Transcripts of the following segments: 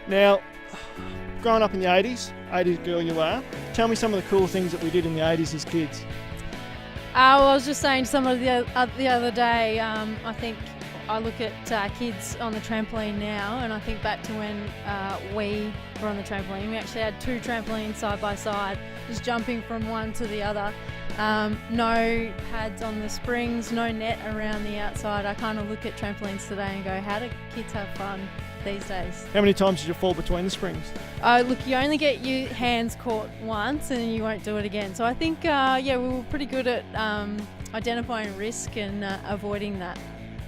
Now, growing up in the 80s girl you are, tell me some of the cool things that we did in the 80s as kids. Well, I was just saying to someone the other day, I think I look at kids on the trampoline now, and I think back to when we were on the trampoline. We actually had two trampolines side by side, just jumping from one to the other. No pads on the springs, no net around the outside. I kind of look at trampolines today and go, how do kids have fun these days? How many times did you fall between the springs? Look, you only get your hands caught once and you won't do it again. So I think, we were pretty good at identifying risk and avoiding that.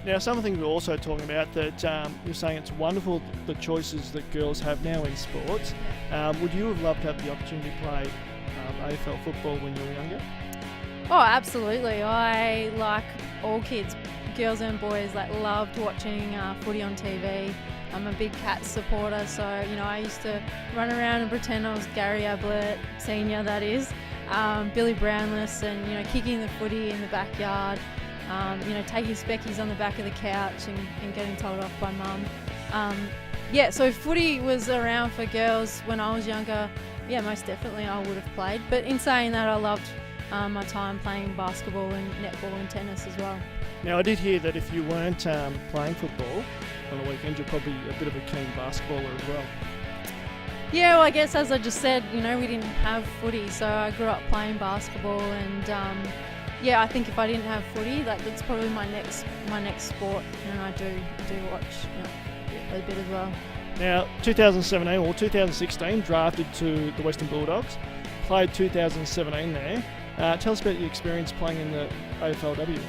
Now, some of the things we're also talking about that you're saying it's wonderful the choices that girls have now in sports. Would you have loved to have the opportunity to play AFL football when you were younger? Oh, absolutely. I, like all kids, girls and boys, loved watching footy on TV. I'm a big Cats supporter, so I used to run around and pretend I was Gary Ablett, senior that is, Billy Brownless, and kicking the footy in the backyard. Taking speckies on the back of the couch and getting told off by mum. So footy was around for girls when I was younger. Yeah, most definitely I would have played. But in saying that, I loved my time playing basketball and netball and tennis as well. Now, I did hear that if you weren't playing football on the weekend, you're probably a bit of a keen basketballer as well. Yeah, well, I guess as I just said, we didn't have footy, so I grew up playing basketball, and I think if I didn't have footy, that's probably my next sport, and I do watch a bit as well. Now, 2017 or 2016, drafted to the Western Bulldogs, played 2017 there. Tell us about your experience playing in the AFLW.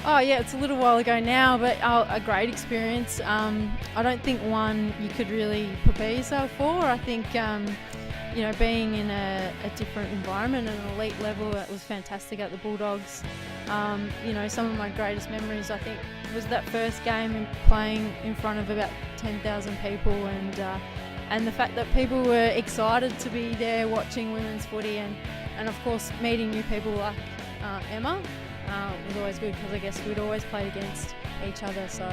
Oh yeah, it's a little while ago now, but a great experience. I don't think one you could really prepare yourself for. I think being in a different environment, an elite level, it was fantastic at the Bulldogs. Some of my greatest memories, I think, was that first game and playing in front of about 10,000 people, and the fact that people were excited to be there watching women's footy, and of course meeting new people like Emma was always good, because I guess we'd always played against each other. So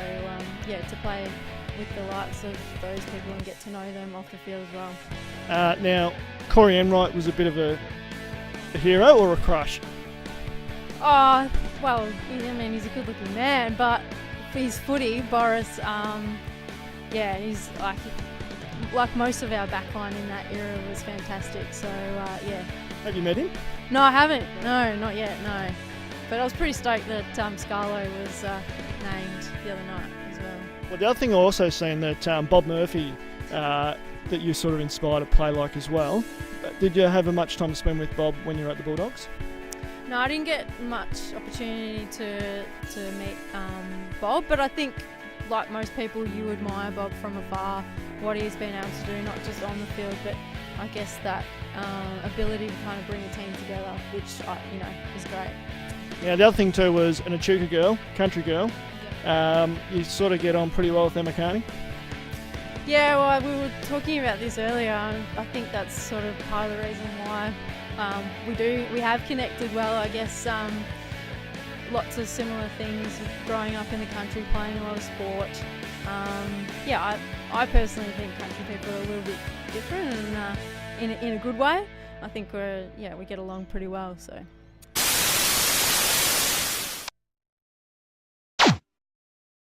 to play with the likes of those people and get to know them off the field as well. Now, Corey Enright was a bit of a hero or a crush? Oh, well, he's a good-looking man, but for his footy, Boris, he's like most of our backline in that era was fantastic. So, Have you met him? No, I haven't. No, not yet, no. But I was pretty stoked that Scarlo was named the other night as well. Well, the other thing I also seen that Bob Murphy, that you sort of inspired to play like as well. Did you have much time to spend with Bob when you were at the Bulldogs? No, I didn't get much opportunity to meet Bob, but I think, like most people, you admire Bob from afar, what he's been able to do, not just on the field, but I guess that ability to kind of bring a team together, which is great. Now, the other thing too was an Echuca girl, country girl. You sort of get on pretty well with Emma Carney. Yeah, well, we were talking about this earlier. I think that's sort of part of the reason why we have connected well. I guess lots of similar things, growing up in the country, playing a lot of sport. I personally think country people are a little bit different, and in a good way. I think we get along pretty well. So.